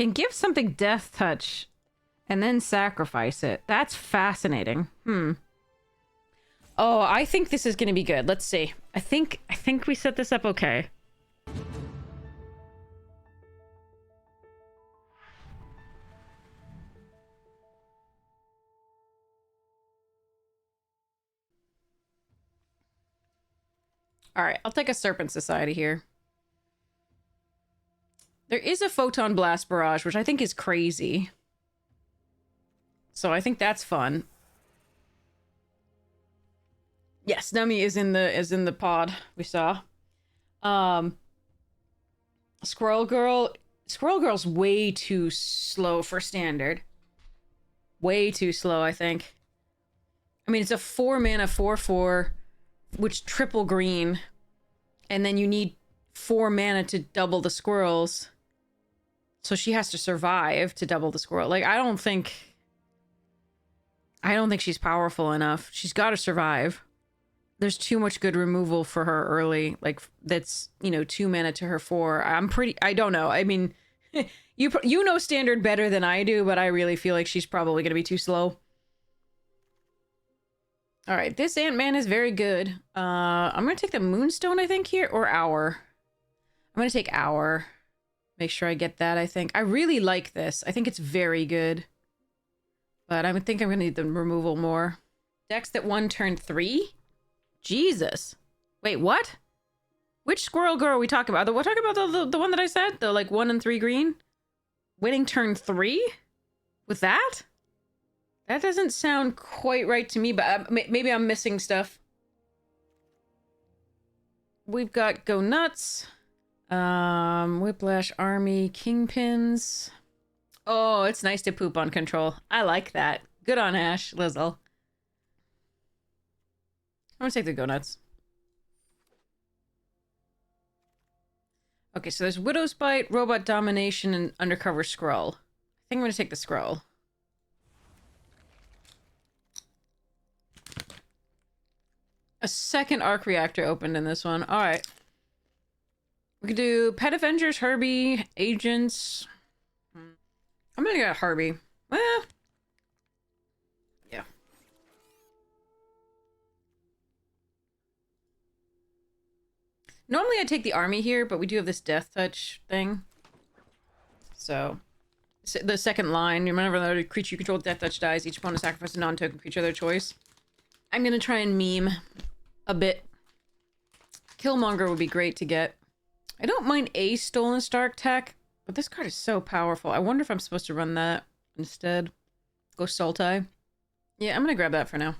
Can give something death touch and then sacrifice it. That's fascinating. Oh, I think this is gonna be good. Let's see. I think we set this up okay. Alright, I'll take a Serpent Society here. There is a Photon Blast Barrage, which I think is crazy. So I think that's fun. Yes, Nummy is in the pod we saw. Squirrel Girl's way too slow for standard. Way too slow, I think. I mean, it's a 4-mana 4/4, which triple green, and then you need 4 mana to double the squirrels. So she has to survive to double the squirrel. Like, I don't think she's powerful enough. She's got to survive. There's too much good removal for her early. Like, that's, 2 mana to her 4. I don't know. I mean, you know standard better than I do, but I really feel like she's probably going to be too slow. All right, this Ant-Man is very good. I'm going to take the Moonstone, I think, here, or Hour. I'm going to take Hour. Make sure I get that, I think. I really like this. I think it's very good. But I think I'm going to need the removal more. Decks that won turn 3? Jesus. Wait, what? Which Squirrel Girl are we talking about? We're talking about the one that I said? The, 1 and 3 green? Winning turn 3? With that? That doesn't sound quite right to me, but maybe I'm missing stuff. We've got Go Nuts. Whiplash Army, Kingpins. Oh, it's nice to poop on control. I like that. Good on Ash, Lizzle. I'm gonna take the Go Nuts. Okay, so there's Widow's Bite, Robot Domination, and Undercover Scroll. I think I'm gonna take the Scroll. A second arc reactor opened in this one. Alright. We could do Pet Avengers, Herbie, Agents. I'm gonna get Herbie. Well, yeah. Normally I take the army here, but we do have this Death Touch thing. So, the second line, whenever the creature you control Death Touch dies, each opponent sacrifices a non-token creature of their choice. I'm gonna try and meme a bit. Killmonger would be great to get. I don't mind a Stolen Stark tech, but this card is so powerful. I wonder if I'm supposed to run that instead. Go Sultai. Yeah, I'm gonna grab that for now.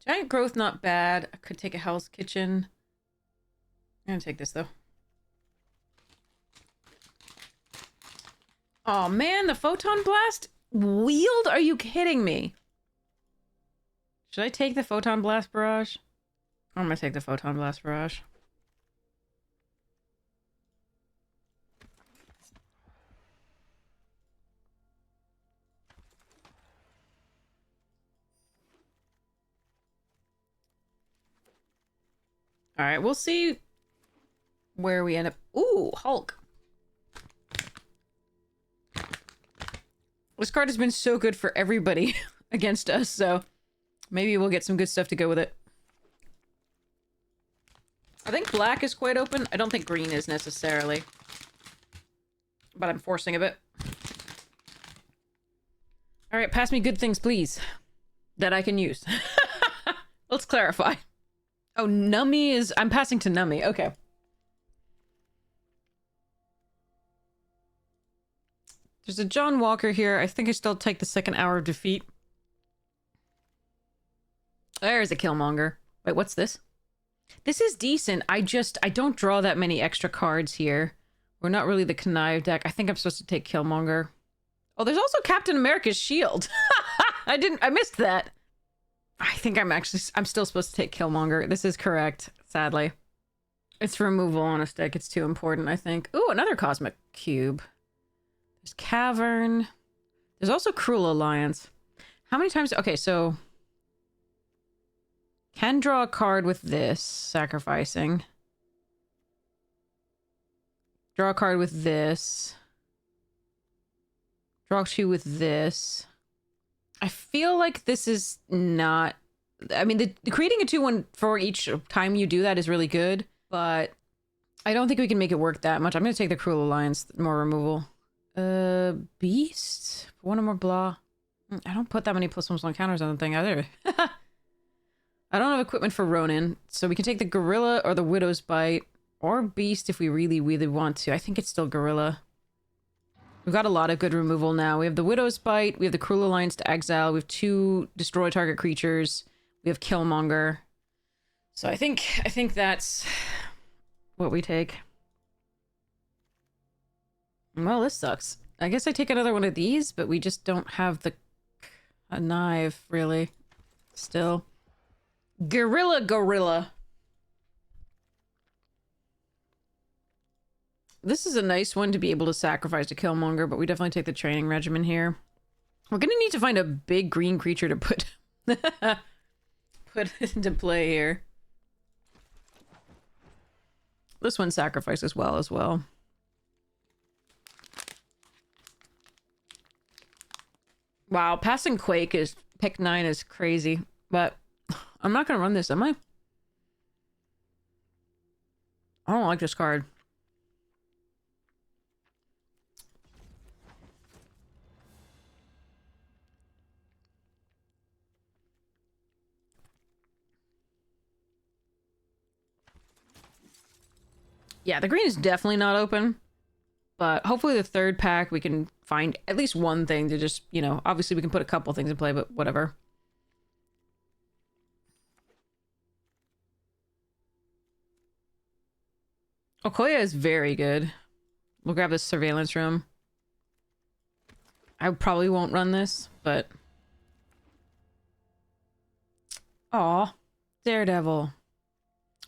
Giant Growth, not bad. I could take a Hell's Kitchen. I'm gonna take this, though. Oh man, the Photon Blast? Wield? Are you kidding me? Should I take the Photon Blast Barrage? I'm gonna take the Photon Blast Barrage. Alright, we'll see where we end up. Ooh, Hulk. This card has been so good for everybody against us, so maybe we'll get some good stuff to go with it. I think black is quite open. I don't think green is necessarily. But I'm forcing a bit. Alright, pass me good things, please. That I can use. Let's clarify. Oh, Nummy is... I'm passing to Nummy. Okay. There's a John Walker here. I think I still take the second Hour of Defeat. There's a Killmonger. Wait, what's this? This is decent. I don't draw that many extra cards here. We're not really the Connive deck. I think I'm supposed to take Killmonger. Oh, there's also Captain America's shield. I missed that. I think I'm still supposed to take Killmonger. This is correct, sadly. It's removal on a stick. It's too important, I think. Ooh, another Cosmic Cube. There's Cavern. There's also Cruel Alliance. How many times... Okay, so... Can draw a card with this, sacrificing. Draw a card with this. Draw 2 with this. I feel like this is not... I mean, the creating a 2/1 for each time you do that is really good, but I don't think we can make it work that much. I'm going to take the Cruel Alliance, more removal. Beast? One or more blah. I don't put that many +1/+1 counters on the thing either. I don't have equipment for Ronin, so we can take the Gorilla or the Widow's Bite, or Beast if we really, really want to. I think it's still Gorilla. We've got a lot of good removal now. We have the Widow's Bite, we have the Cruel Alliance to exile, we have 2 destroy target creatures, we have Killmonger. So I think that's what we take. Well, this sucks. I guess I take another one of these, but we just don't have a knife, really. Still. Gorilla. This is a nice one to be able to sacrifice to Killmonger, but we definitely take the training regimen here. We're gonna need to find a big green creature to put into play here. This one sacrifices well as well. Wow, passing Quake is pick 9 is crazy, but I'm not gonna run this, am I? I don't like this card. Yeah, the green is definitely not open. But hopefully the third pack we can find at least one thing to just, you know, obviously we can put a couple things in play, but whatever. Okoye is very good. We'll grab this surveillance room. I probably won't run this, but... Aw, Daredevil.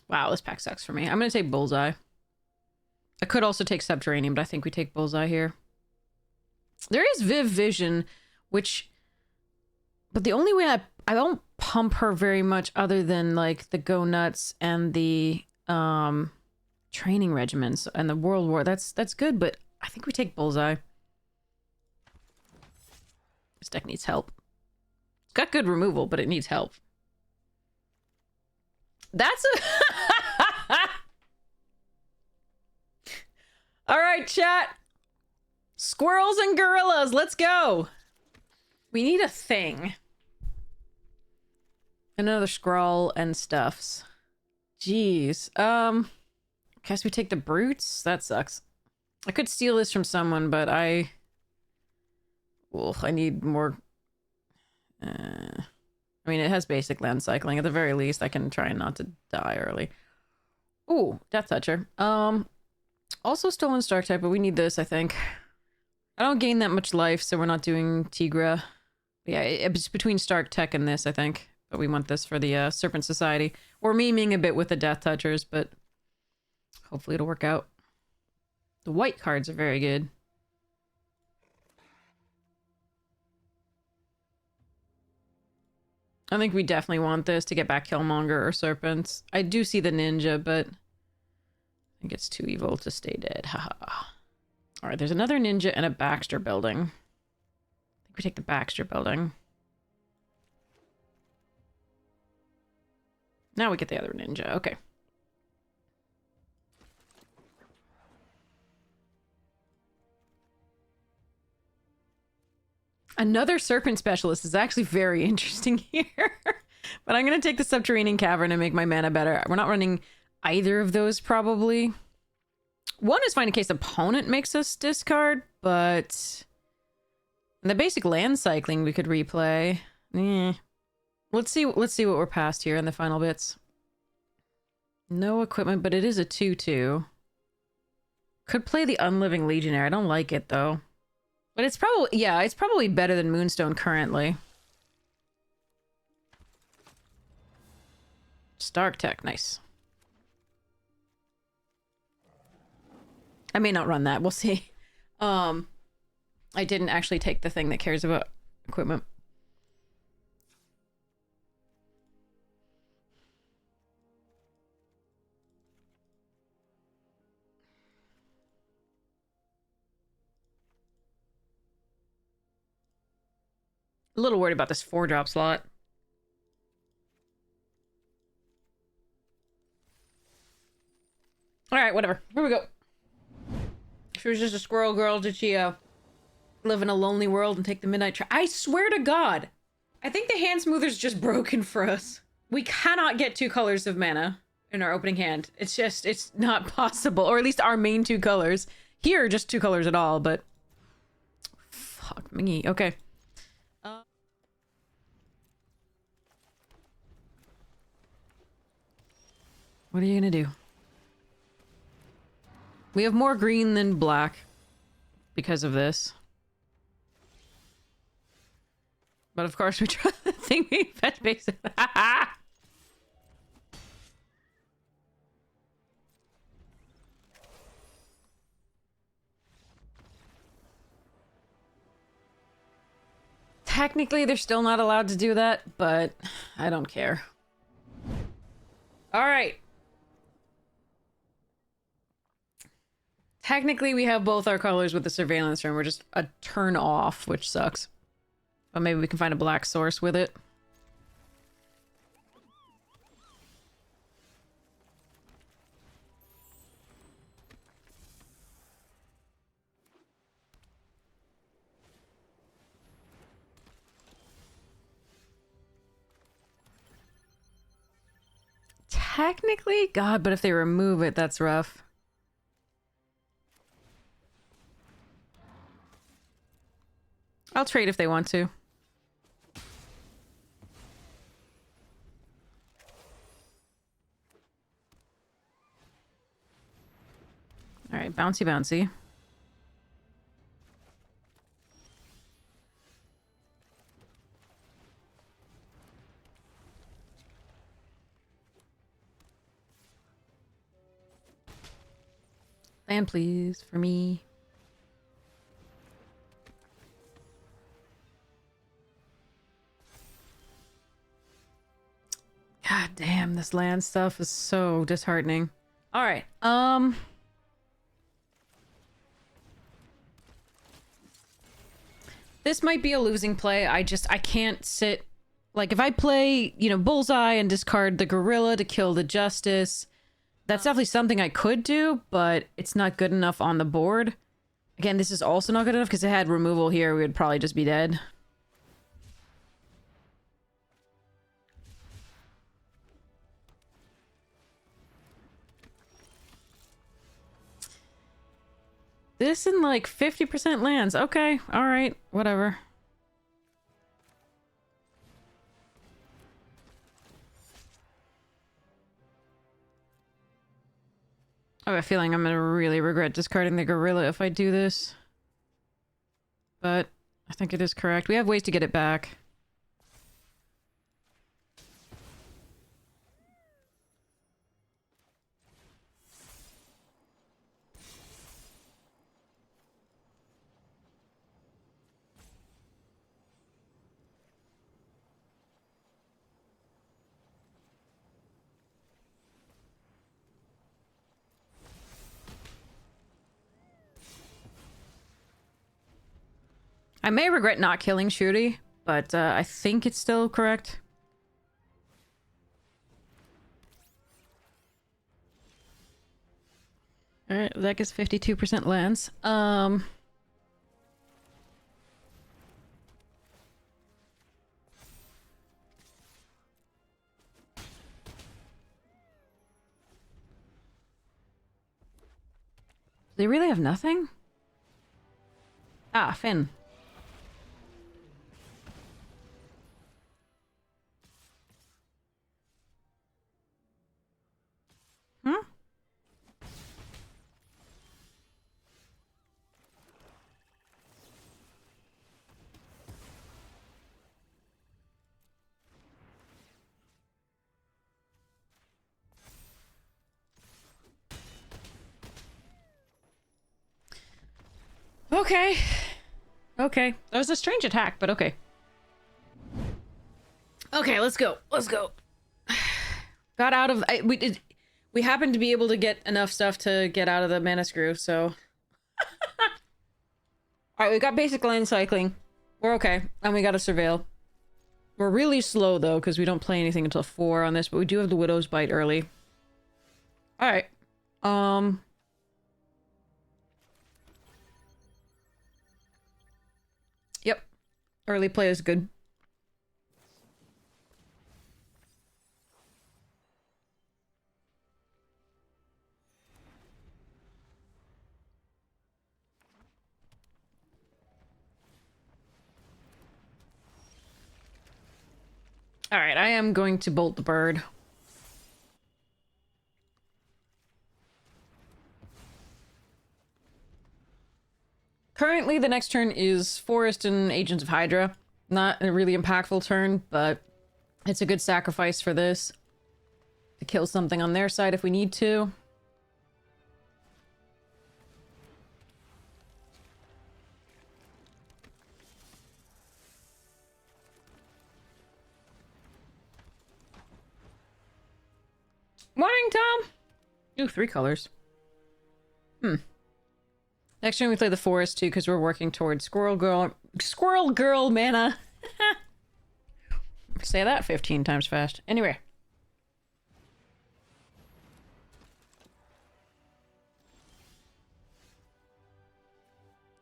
Wow, this pack sucks for me. I'm gonna take Bullseye. I could also take Subterranean, but I think we take Bullseye here. There is Viv Vision, which... But the only way I don't pump her very much other than, like, the Go Nuts and the, training regiments and the World War. That's good, but I think we take Bullseye. This deck needs help. It's got good removal, but it needs help. That's a... All right, chat. Squirrels and gorillas, let's go. We need a thing. Another scroll and stuffs. Jeez. Guess we take the brutes? That sucks. I could steal this from someone, but I need more... I mean, it has basic land cycling. At the very least, I can try not to die early. Ooh, Deathtoucher. Also stolen Stark type, but we need this, I think. I don't gain that much life, so we're not doing Tigra. Yeah, it's between Stark Tech and this, I think. But we want this for the Serpent Society. We're memeing a bit with the Deathtouchers, but hopefully it'll work out. The white cards are very good. I think we definitely want this to get back Killmonger or Serpents. I do see the Ninja, but I think it's too evil to stay dead. Haha. Alright, there's another Ninja and a Baxter building. I think we take the Baxter building. Now we get the other Ninja. Okay. Another Serpent Specialist is actually very interesting here. But I'm going to take the Subterranean Cavern and make my mana better. We're not running either of those, probably. One is fine in case opponent makes us discard, but... in the basic land cycling we could replay. Let's see what we're past here in the final bits. No equipment, but it is a 2/2. Could play the Unliving Legionnaire. I don't like it, though. But it's probably, yeah, it's probably better than Moonstone currently. Stark Tech, nice. I may not run that, we'll see. I didn't actually take the thing that cares about equipment. A little worried about this 4-drop slot. Alright, whatever. Here we go. She was just a squirrel girl. Did she, live in a lonely world and take the midnight train? I swear to God, I think the hand smoother's just broken for us. We cannot get 2 colors of mana in our opening hand. It's just, it's not possible. Or at least our main 2 colors. Here, just 2 colors at all, but... Fuck me. Okay. What are you gonna do? We have more green than black because of this. But of course we try the thing we fetch basic. Technically, they're still not allowed to do that, but I don't care. All right. Technically, we have both our colors with the surveillance room. We're just a turn off, which sucks. But maybe we can find a black source with it. Technically, God, but if they remove it, that's rough. I'll trade if they want to. All right, bouncy, bouncy. Land, please, for me. God damn, this land stuff is so disheartening. All right, this might be a losing play. I can't sit... Like, if I play, you know, Bullseye and discard the Gorilla to kill the Justice, that's definitely something I could do, but it's not good enough on the board. Again, this is also not good enough because it had removal here. We would probably just be dead. This and like 50% lands. Okay, alright, whatever. I have a feeling I'm gonna really regret discarding the Gorilla if I do this. But I think it is correct. We have ways to get it back. I may regret not killing Shuri, but I think it's still correct. Alright, that gets 52% lands. They really have nothing? Ah, Finn. Hmm? Okay. Okay. That was a strange attack, but okay. Okay, let's go. Let's go. Got out of... we happened to be able to get enough stuff to get out of the mana screw, so... Alright, we got basic land cycling. We're okay. And we got a surveil. We're really slow, though, because we don't play anything until 4 on this, but we do have the Widow's Bite early. Alright. Yep. Early play is good. Alright, I am going to bolt the bird. Currently, the next turn is Forest and Agents of Hydra. Not a really impactful turn, but it's a good sacrifice for this. To kill something on their side if we need to. Morning, Tom! Ooh, 3 colors. Next turn we play the Forest too, because we're working towards Squirrel Girl mana. Say that 15 times fast. Anyway.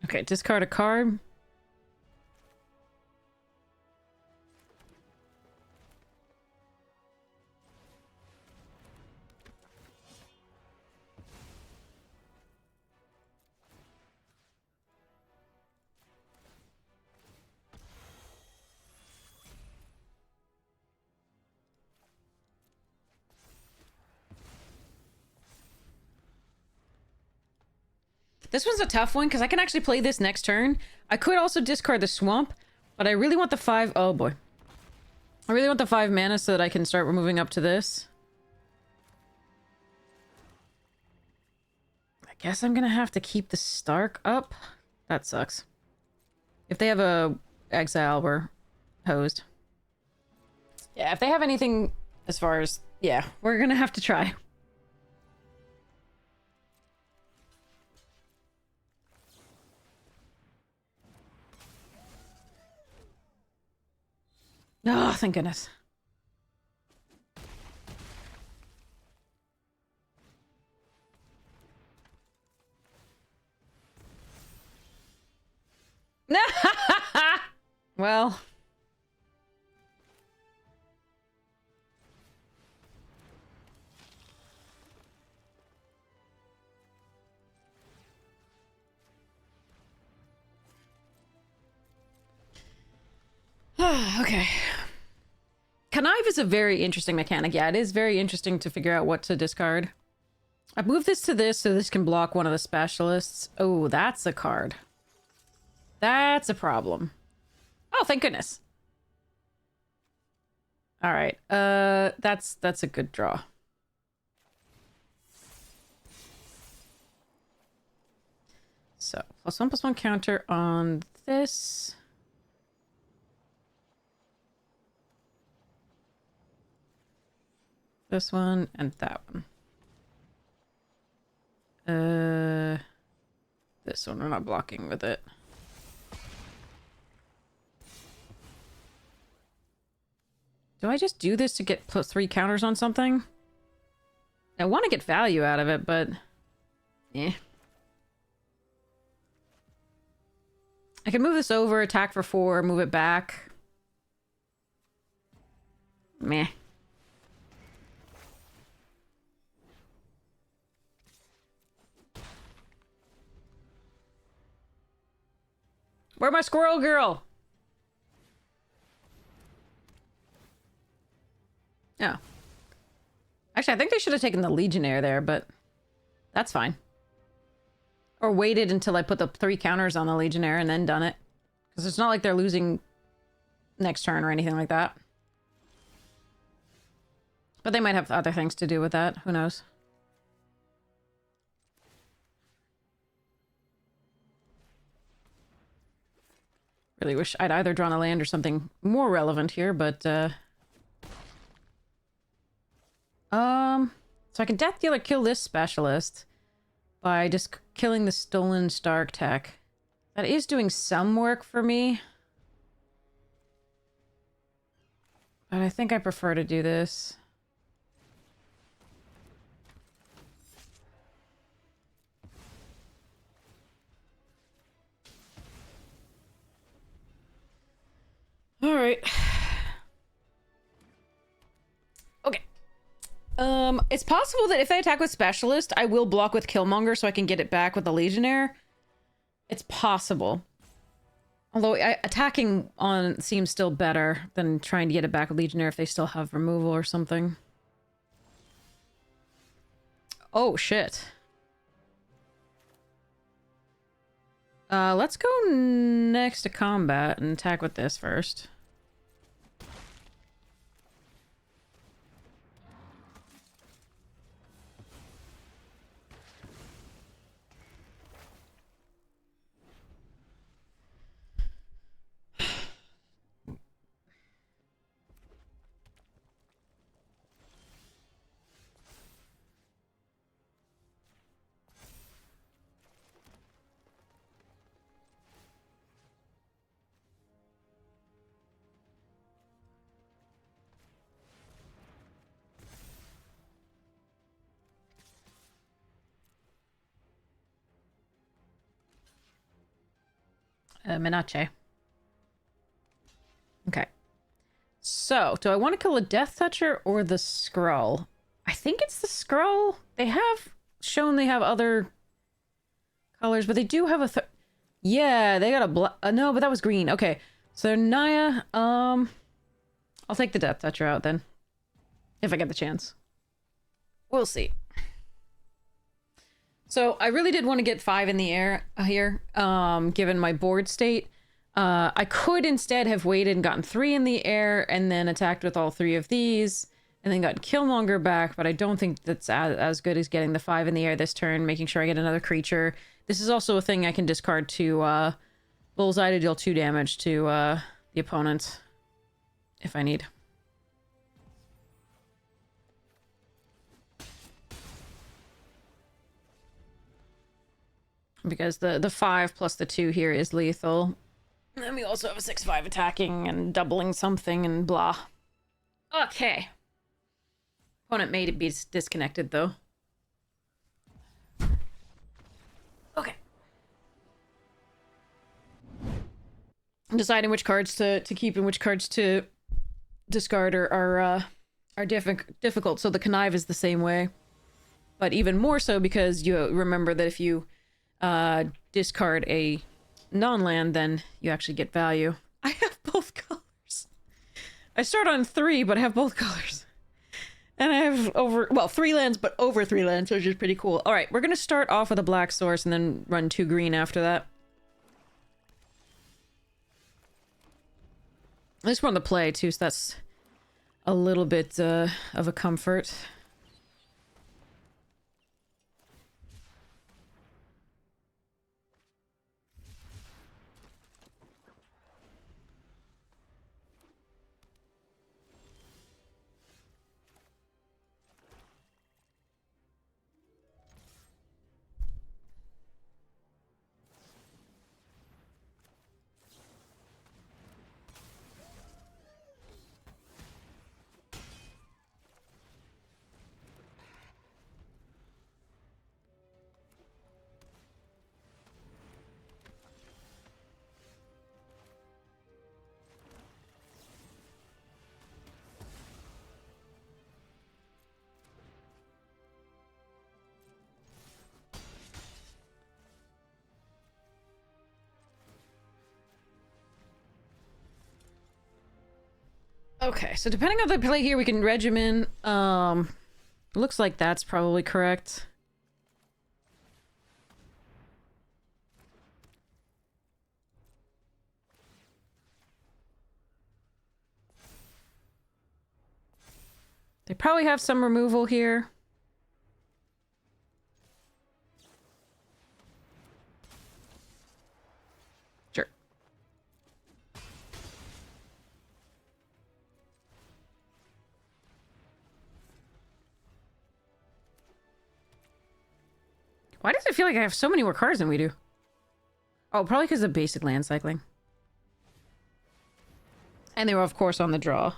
Okay, discard a card. This one's a tough one, because I can actually play this next turn. I could also discard the Swamp, but I really want the 5... Oh, boy. I really want the 5 mana so that I can start moving up to this. I guess I'm gonna have to keep the Stark up. That sucks. If they have a Exile, we're hosed. Yeah, if they have anything as far as... Yeah, we're gonna have to try. Oh, thank goodness. Well. Okay. Connive is a very interesting mechanic. Yeah, it is very interesting to figure out what to discard. I've moved this to this so this can block one of the specialists. Oh, that's a card. That's a problem. Oh, thank goodness. All right. That's a good draw. So, +1/+1 counter on this. This one and that one. This one we're not blocking with it. Do I just do this to get +3 counters on something? I want to get value out of it, but... eh. I can move this over, attack for 4, move it back. Meh. Where's my squirrel girl? Oh. Actually, I think they should have taken the Legionnaire there, but that's fine. Or waited until I put the 3 counters on the Legionnaire and then done it. Because it's not like they're losing next turn or anything like that. But they might have other things to do with that. Who knows? Really wish I'd either drawn a land or something more relevant here, but so I can Death Dealer kill this specialist by just killing the stolen Stark tech. That is doing some work for me. But I think I prefer to do this. All right. Okay. It's possible that if I attack with Specialist, I will block with Killmonger so I can get it back with the Legionnaire. It's possible. Although attacking on seems still better than trying to get it back with Legionnaire if they still have removal or something. Oh, shit. Let's go next to combat and attack with this first. Menace. Okay. So, do I want to kill a Deathtoucher or the Skrull? I think it's the Skrull. They have shown they have other colors, but they do have a yeah, they got a black. No, but that was green. Okay. So, Naya, I'll take the Deathtoucher out then. If I get the chance. We'll see. So I really did want to get 5 in the air here, given my board state. I could instead have waited and gotten 3 in the air and then attacked with all 3 of these and then got Killmonger back, but I don't think that's as good as getting the 5 in the air this turn, making sure I get another creature. This is also a thing I can discard to Bullseye to deal 2 damage to the opponent if I need. Because the 5 plus the 2 here is lethal. And then we also have a 6/5 attacking and doubling something and blah. Okay. Opponent made it be disconnected though. Okay. I'm deciding which cards to keep and which cards to discard are difficult. So the connive is the same way. But even more so because you remember that if you discard a non-land, then you actually get value. I have both colors. I start on 3, but I have both colors. And I have 3 lands, but over 3 lands, which is pretty cool. Alright, we're gonna start off with a black source and then run 2 green after that. I just want to play too, so that's a little bit of a comfort. Okay, so depending on the play here, we can regimen. Looks like that's probably correct. They probably have some removal here. Sure. Why does it feel like I have so many more cards than we do? Oh, probably because of basic land cycling. And they were, of course, on the draw.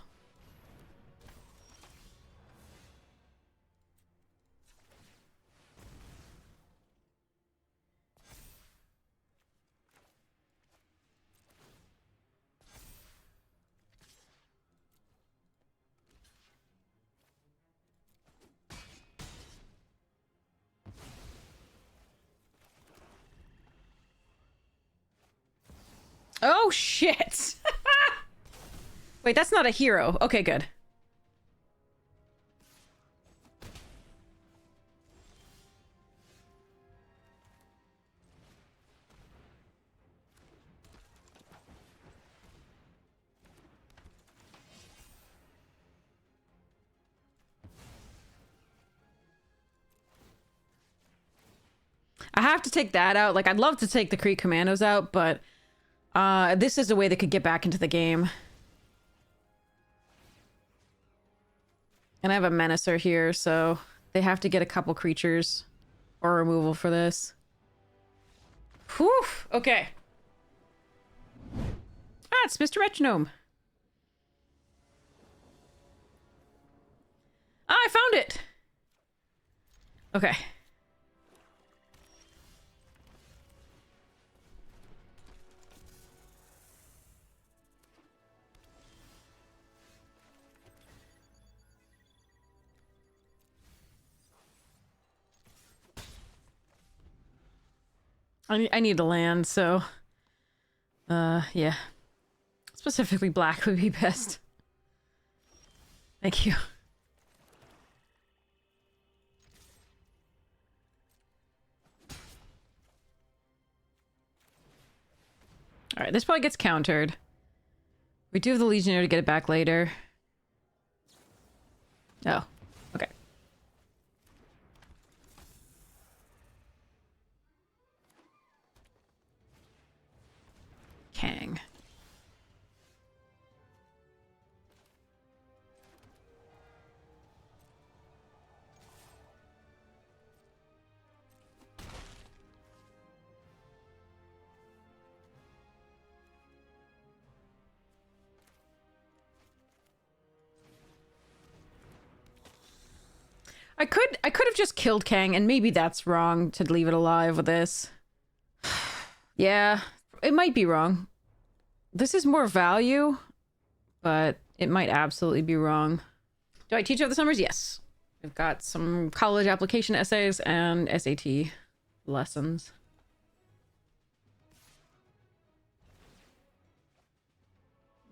Oh, shit! Wait, that's not a hero. Okay, good. I have to take that out. Like, I'd love to take the Kree Commandos out, but this is a way they could get back into the game. And I have a Menacer here, so they have to get a couple creatures or removal for this. Whew! Okay. Ah, it's Mr. Metronome. Ah, I found it! Okay. I need to land, so... yeah. Specifically black would be best. Thank you. Alright, this probably gets countered. We do have the Legionnaire to get it back later. Oh, okay. Kang. I could have just killed Kang, and maybe that's wrong to leave it alive with this. Yeah, it might be wrong. This is more value, but it might absolutely be wrong. Do I teach over the summers? Yes. I've got some college application essays and SAT lessons.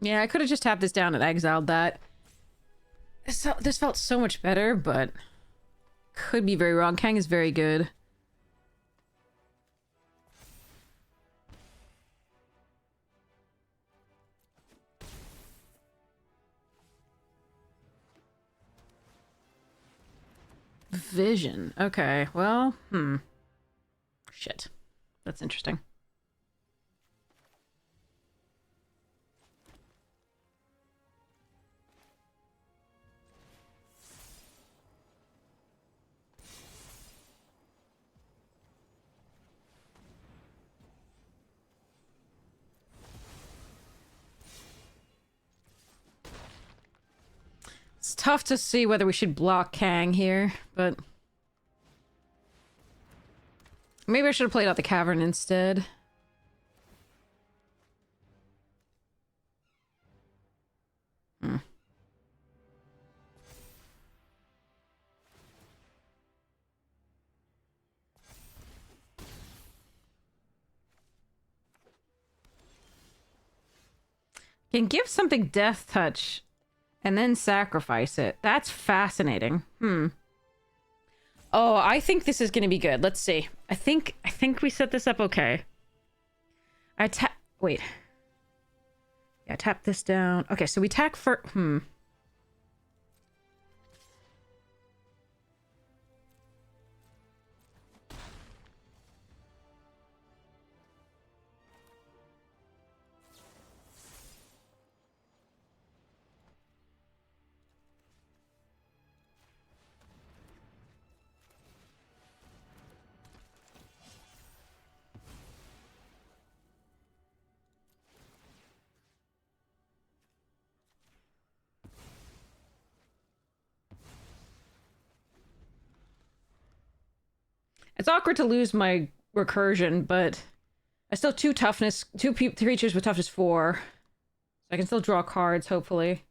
Yeah, I could have just tapped this down and exiled that. This felt so much better, but could be very wrong. Kang is very good. Vision. Okay, well, shit. That's interesting. It's tough to see whether we should block Kang here, but... maybe I should have played out the cavern instead. Can give something death touch and then sacrifice it. That's fascinating. Oh, I think this is going to be good. Let's see. I think we set this up okay. Wait. Yeah, tap this down. Okay, so we tack for... It's awkward to lose my recursion, but I still have two creatures with toughness 4. So I can still draw cards, hopefully.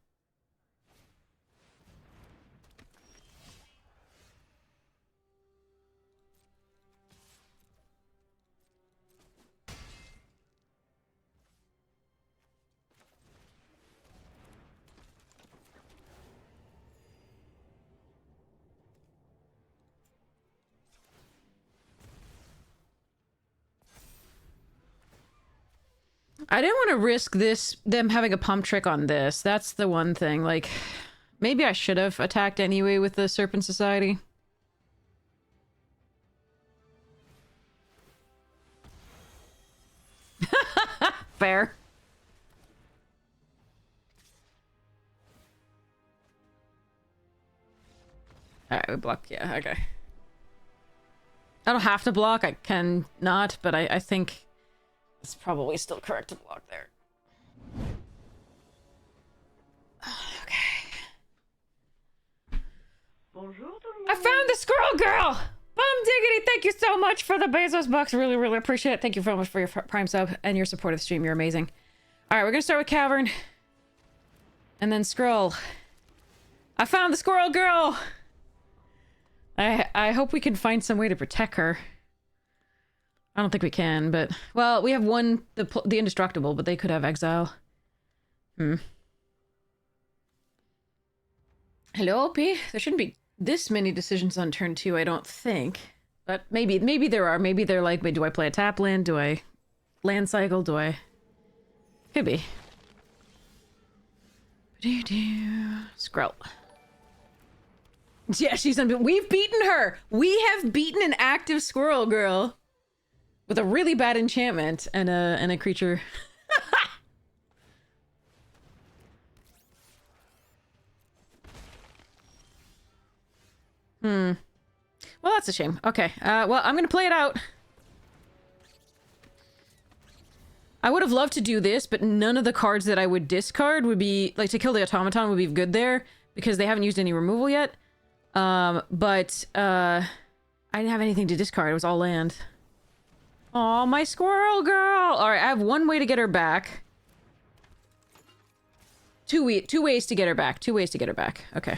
I didn't want to risk them having a pump trick on this. That's the one thing. Like, maybe I should have attacked anyway with the Serpent Society. Fair. Alright, we blocked. Yeah, okay. I don't have to block. I can not, but I think it's probably still correct to block there. Okay. I found the squirrel girl! Bum diggity, thank you so much for the Bezos bucks. Really, really appreciate it. Thank you very much for your Prime sub and your support of the stream. You're amazing. Alright, we're gonna start with Cavern. And then Scroll. I found the squirrel girl! I hope we can find some way to protect her. I don't think we can, but... Well, we have one, the Indestructible, but they could have Exile. Hello, OP? There shouldn't be this many decisions on turn 2, I don't think. But maybe there are. Maybe they're like, wait, do I play a tap land? Do I land cycle? Do I... Could be. Scroll. Yeah, we've beaten her! We have beaten an active squirrel girl! With a really bad enchantment and a creature. Well, that's a shame. Okay, well, I'm gonna play it out. I would have loved to do this, but none of the cards that I would discard would be... Like, to kill the automaton would be good there, because they haven't used any removal yet. I didn't have anything to discard. It was all land. Aw, my squirrel girl! Alright, I have one way to get her back. Two ways to get her back. Two ways to get her back. Okay.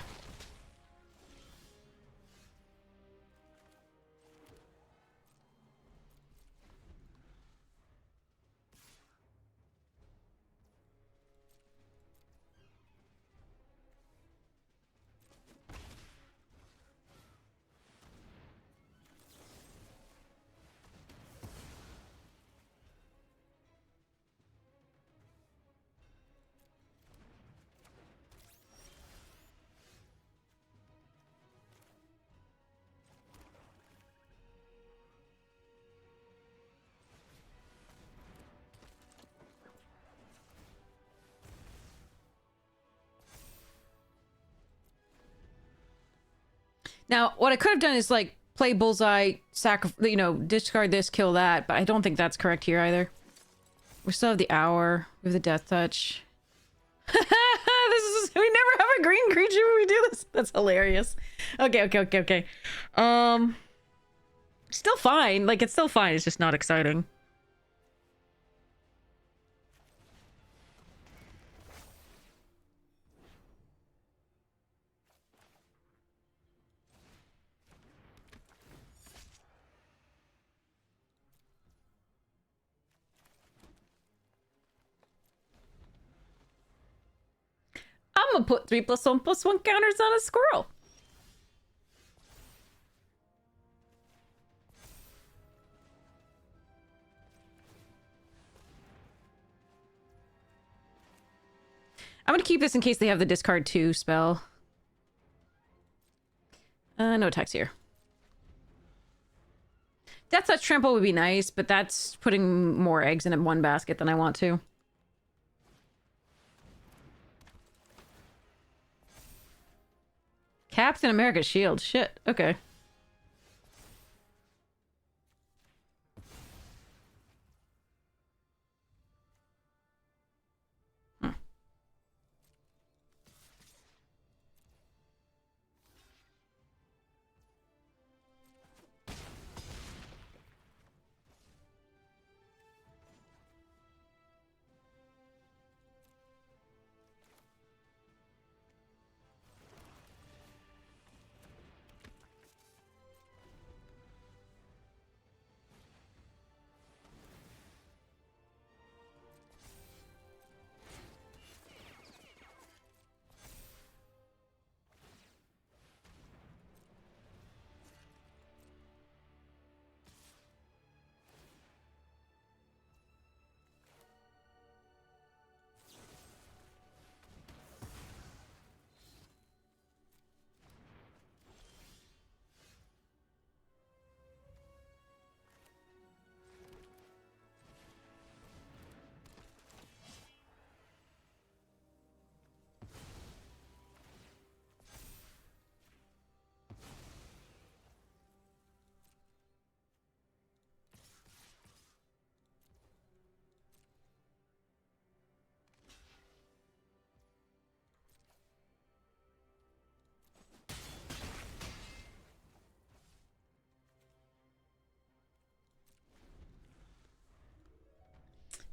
Now, what I could have done is, like, play Bullseye, discard this, kill that, but I don't think that's correct here either. We still have the Hour. We have the Death Touch. We never have a green creature when we do this. That's hilarious. Okay. Still fine. Like, it's still fine. It's just not exciting. I'm gonna put 3+1/+1 counters on a squirrel. I'm gonna keep this in case they have the discard 2 spell. No attacks here. Death Touch Trample would be nice, but that's putting more eggs in one basket than I want to. Captain America's shield. Shit. Okay.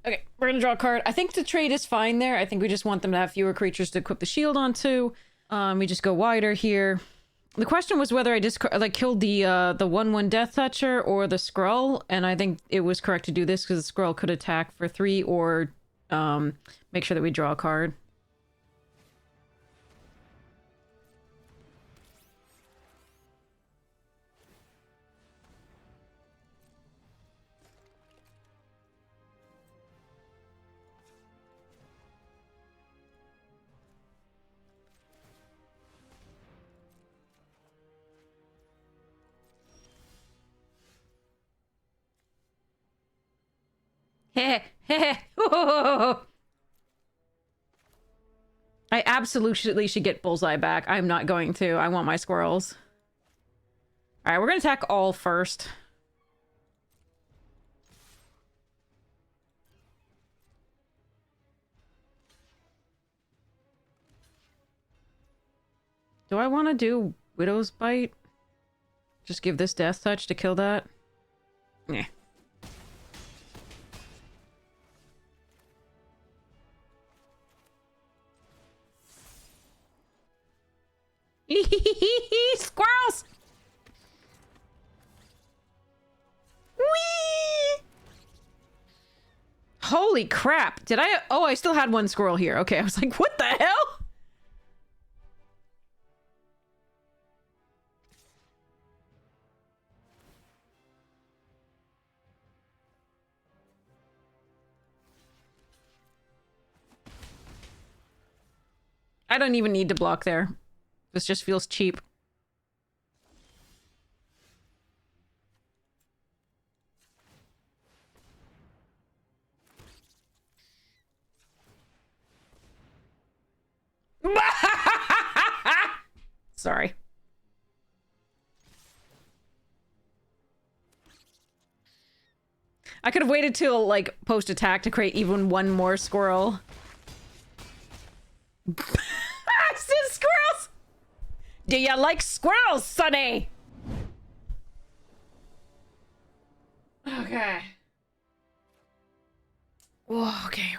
Okay, we're gonna draw a card. I think the trade is fine there. I think we just want them to have fewer creatures to equip the shield onto. We just go wider here. The question was whether I just killed the 1/1 Deathtoucher or the Squirrel, and I think it was correct to do this because the Squirrel could attack for 3 or make sure that we draw a card. Heh heh. I absolutely should get Bullseye back. I'm not going to. I want my squirrels. Alright, we're gonna attack all first. Do I want to do Widow's Bite? Just give this Death Touch to kill that? Yeah. Squirrels! Whee! Holy crap! Did I? Oh, I still had one squirrel here. Okay, I was like, what the hell? I don't even need to block there. This just feels cheap. Sorry. I could have waited till, like, post-attack to create even one more squirrel. Squirrels! Do you like squirrels, Sonny? Okay. Whoa, okay.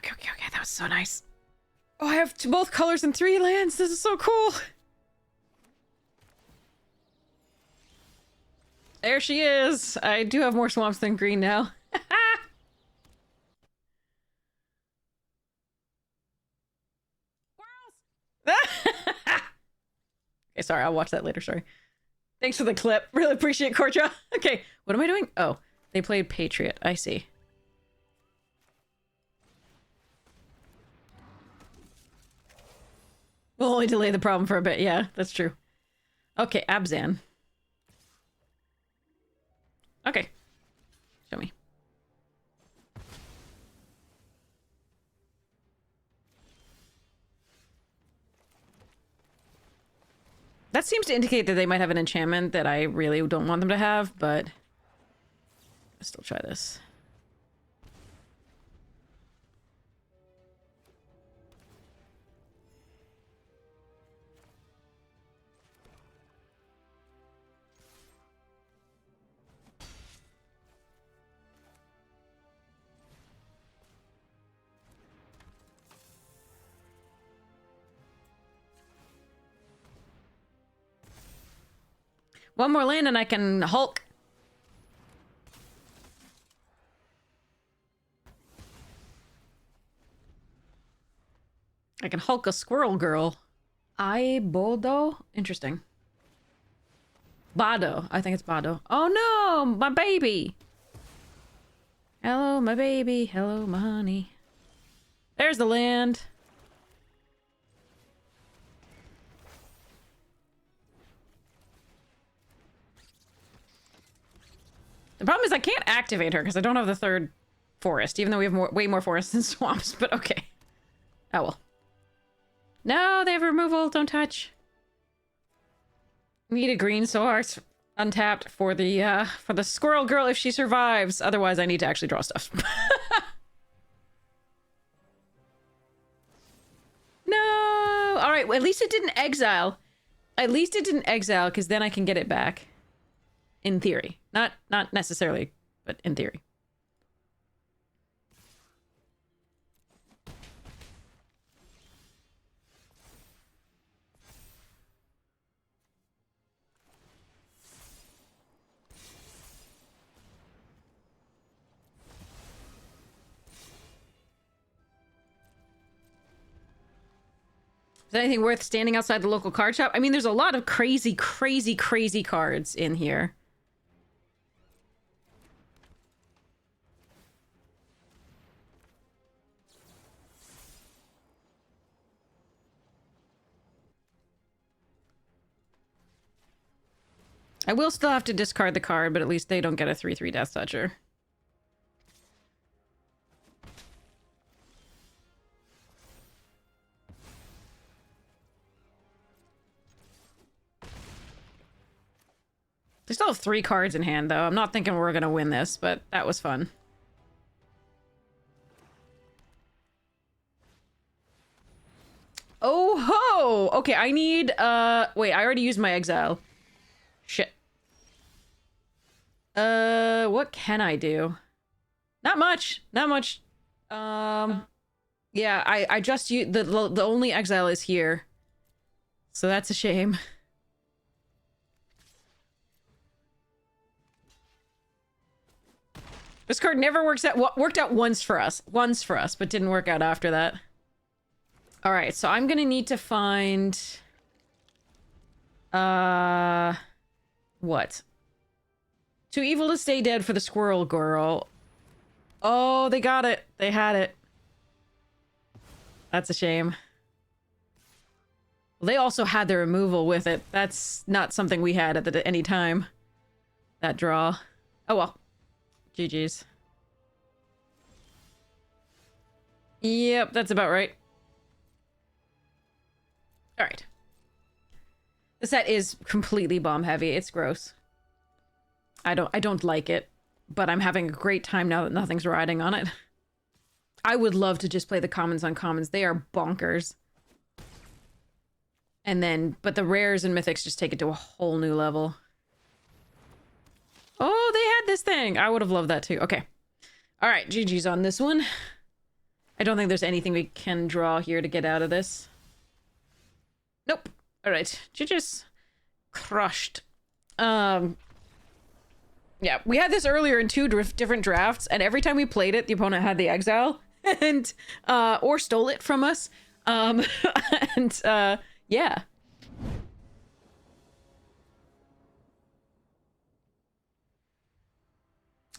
That was so nice. Oh, I have both colors and 3 lands. This is so cool. There she is. I do have more swamps than green now. Okay, sorry, I'll watch that later, sorry. Thanks for the clip. Really appreciate Korja. Okay, what am I doing? Oh, they played Patriot. I see. We'll only delay the problem for a bit. Yeah, that's true. Okay, Abzan. Okay. Show me. That seems to indicate that they might have an enchantment that I really don't want them to have, but I'll still try this. One more land and I can Hulk. I can Hulk a squirrel girl. Bodo? Interesting. Bado. I think it's Bado. Oh no! My baby! Hello, my baby. Hello, my honey. There's the land. The problem is I can't activate her because I don't have the 3rd forest, even though we have way more forests than swamps, but okay. Oh well. No, they have removal. Don't touch. Need a green source untapped for the squirrel girl if she survives. Otherwise, I need to actually draw stuff. No! Alright, well, at least it didn't exile. At least it didn't exile, because then I can get it back. In theory. Not necessarily, but in theory. Is there anything worth standing outside the local card shop? I mean, there's a lot of crazy, crazy, crazy cards in here. I will still have to discard the card, but at least they don't get a 3/3 Deathtoucher. They still have 3 cards in hand, though. I'm not thinking we're gonna win this, but that was fun. Oh ho! Okay, I need, wait, I already used my exile. Shit. What can I do? Not much. Not much. Yeah, I just used, the only exile is here. So that's a shame. This card never works out, worked out once for us, but didn't work out after that. All right, so I'm gonna need to find, what? Too evil to stay dead for the squirrel girl. Oh, they got it. They had it. That's a shame. Well, they also had the removal with it. That's not something we had at any time. That draw. Oh well. GG's. Yep, that's about right. All right. The set is completely bomb heavy. It's gross. I don't like it, but I'm having a great time now that nothing's riding on it. I would love to just play the commons on commons. They are bonkers. And then, but the rares and mythics just take it to a whole new level. Oh, they had this thing. I would have loved that too. Okay. All right, GG's on this one. I don't think there's anything we can draw here to get out of this. Nope. All right, GG's. Crushed. Yeah, we had this earlier in 2 different drafts, and every time we played it, the opponent had the exile, and, or stole it from us. Yeah.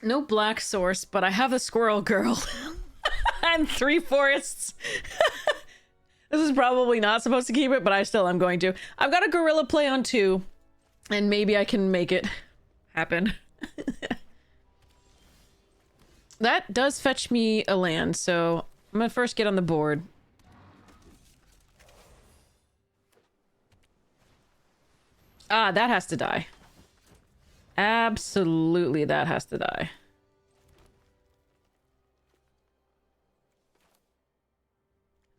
No black source, but I have a squirrel girl. And 3 forests. This is probably not supposed to keep it, but I still am going to. I've got a gorilla play on 2, and maybe I can make it happen. That does fetch me a land, so I'm gonna first get on the board. Ah, that has to die. Absolutely, that has to die.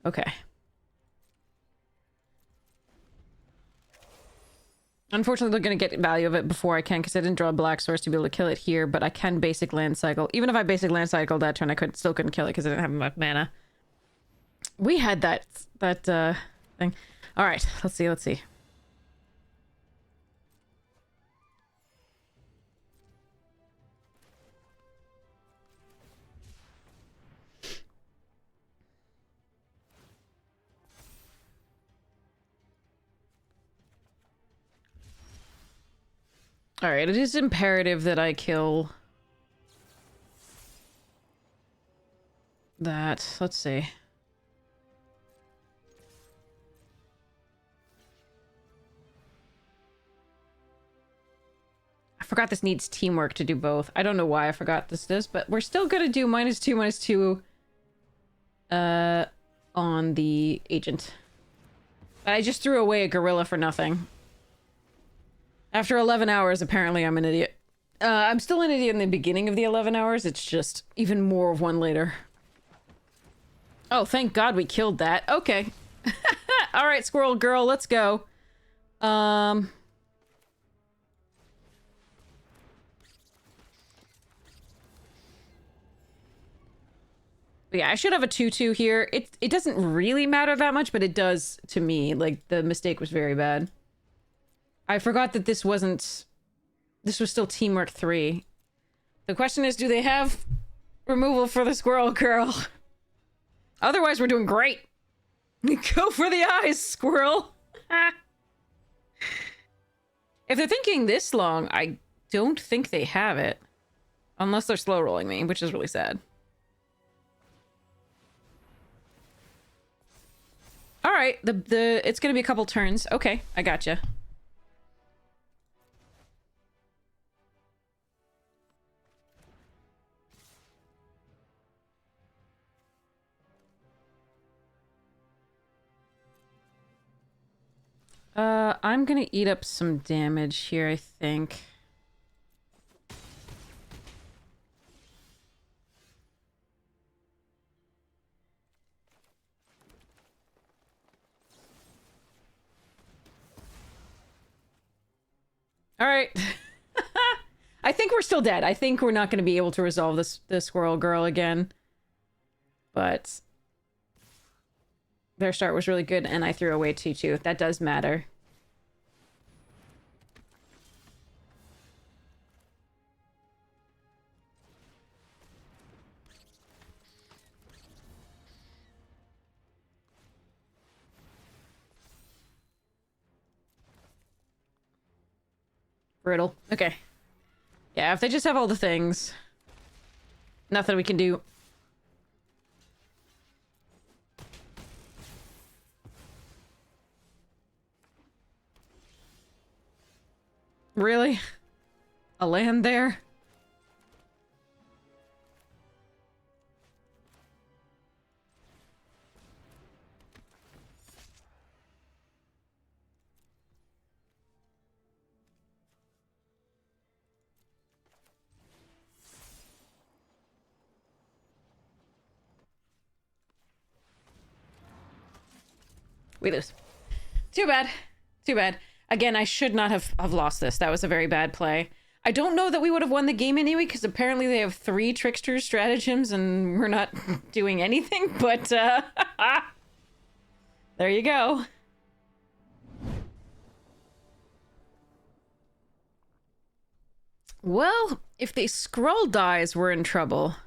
Okay. Unfortunately, they're going to get value of it before I can, because I didn't draw a black source to be able to kill it here, but I can basic land cycle. Even if I basic land cycle that turn, I still couldn't kill it because I didn't have enough mana. We had that thing. All right, let's see. All right, it is imperative that I kill that. Let's see. I forgot this needs teamwork to do both. I don't know why I forgot this does, but we're still gonna do -2/-2 on the agent. I just threw away a gorilla for nothing. After 11 hours, apparently I'm an idiot. I'm still an idiot in the beginning of the 11 hours. It's just even more of one later. Oh, thank God we killed that. Okay. All right, squirrel girl, let's go. Yeah, I should have a 2/2 here. It doesn't really matter that much, but it does to me. Like, the mistake was very bad. I forgot that this was still Teamwork 3. The question is, do they have removal for the squirrel girl? Otherwise, we're doing great. Go for the eyes, squirrel! If they're thinking this long, I don't think they have it. Unless they're slow rolling me, which is really sad. Alright, it's gonna be a couple turns. Okay, I gotcha. I'm gonna eat up some damage here, I think. All right. I think we're still dead. I think we're not going to be able to resolve the squirrel girl again. But their start was really good, and I threw away 2-2. That does matter. Brutal. Okay. Yeah, if they just have all the things, nothing we can do. Really? A land there? We lose. Too bad. Too bad. Again, I should not have lost this. That was a very bad play. I don't know that we would have won the game anyway, because apparently they have 3 trickster stratagems and we're not doing anything, but there you go. Well, if the scroll dies, we're in trouble.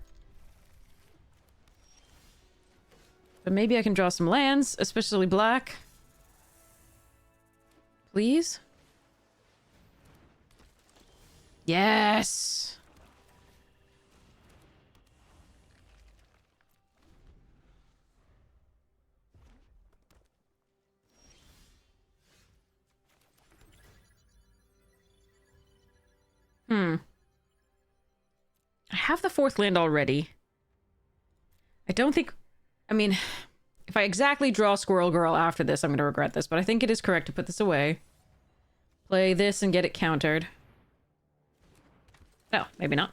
But maybe I can draw some lands, especially black. Please? Yes! I have the 4th land already. I don't think... I mean, if I exactly draw Squirrel Girl after this, I'm going to regret this, but I think it is correct to put this away. Play this and get it countered. No, maybe not.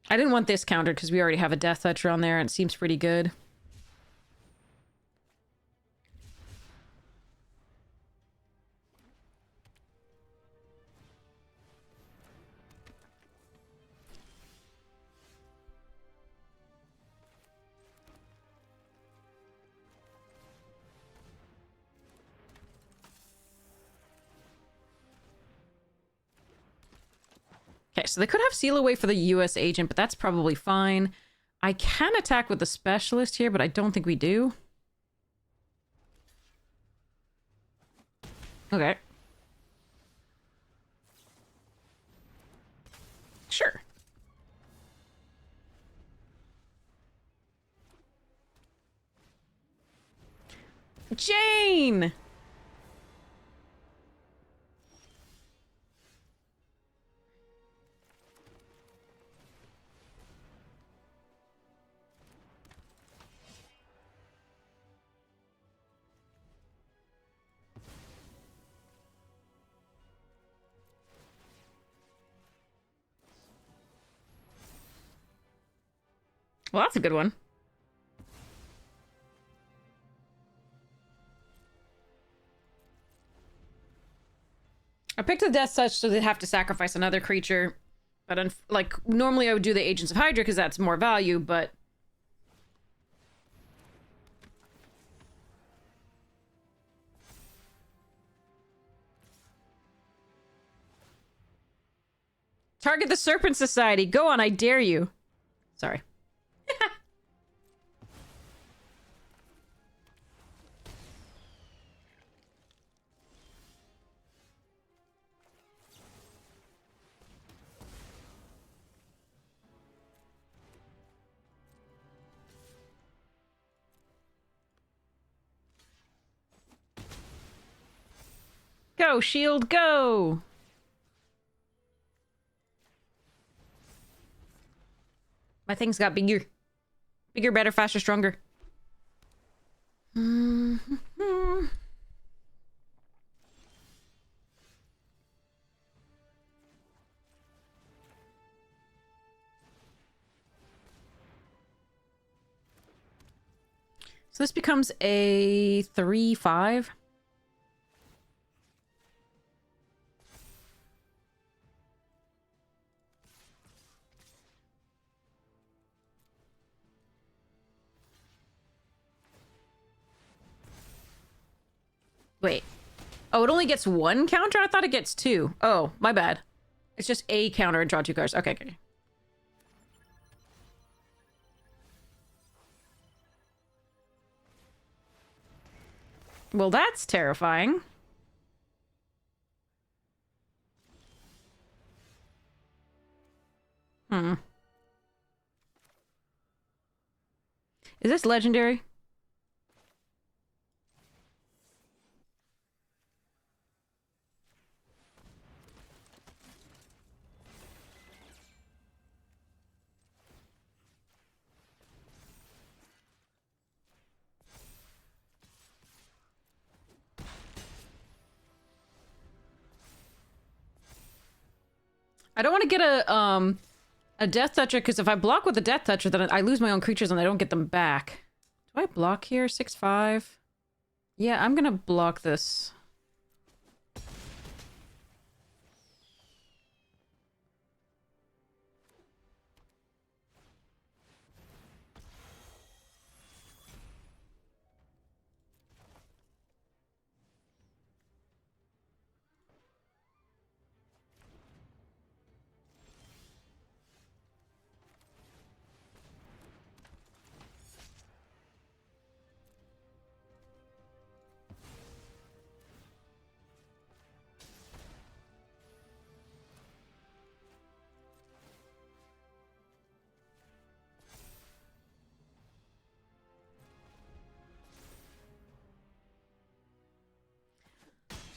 I didn't want this countered because we already have a Deathtoucher on there and it seems pretty good. Okay, so they could have seal away for the US agent, but that's probably fine. I can attack with the specialist here, but I don't think we do. Okay. Sure. Jane! Well, that's a good one. I picked the Death Touch so they'd have to sacrifice another creature. But, like, normally I would do the Agents of Hydra because that's more value, but... Target the Serpent Society. Go on, I dare you. Sorry. Go, shield, go! My things got bigger. Bigger, better, faster, stronger. So this becomes a 3/5. Wait. Oh, it only gets one counter? I thought it gets two. Oh, my bad. It's just a counter and draw 2 cards. Okay, okay. Well, that's terrifying. Hmm. Is this legendary? I don't want to get a Deathtoucher, because if I block with a Deathtoucher, then I lose my own creatures and I don't get them back. Do I block here? 6/5? Yeah, I'm gonna block this.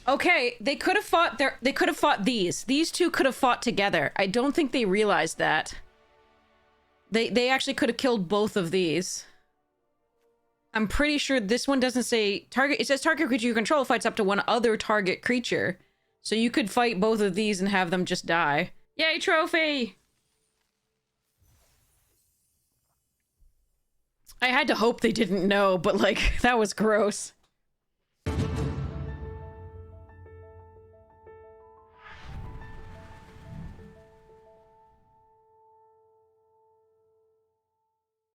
Okay, they could have fought they could have fought these. These two could have fought together. I don't think they realized that. They actually could have killed both of these. I'm pretty sure this one doesn't say target. It says target creature you control fights up to one other target creature. So you could fight both of these and have them just die. Yay, trophy! I had to hope they didn't know, but like, that was gross.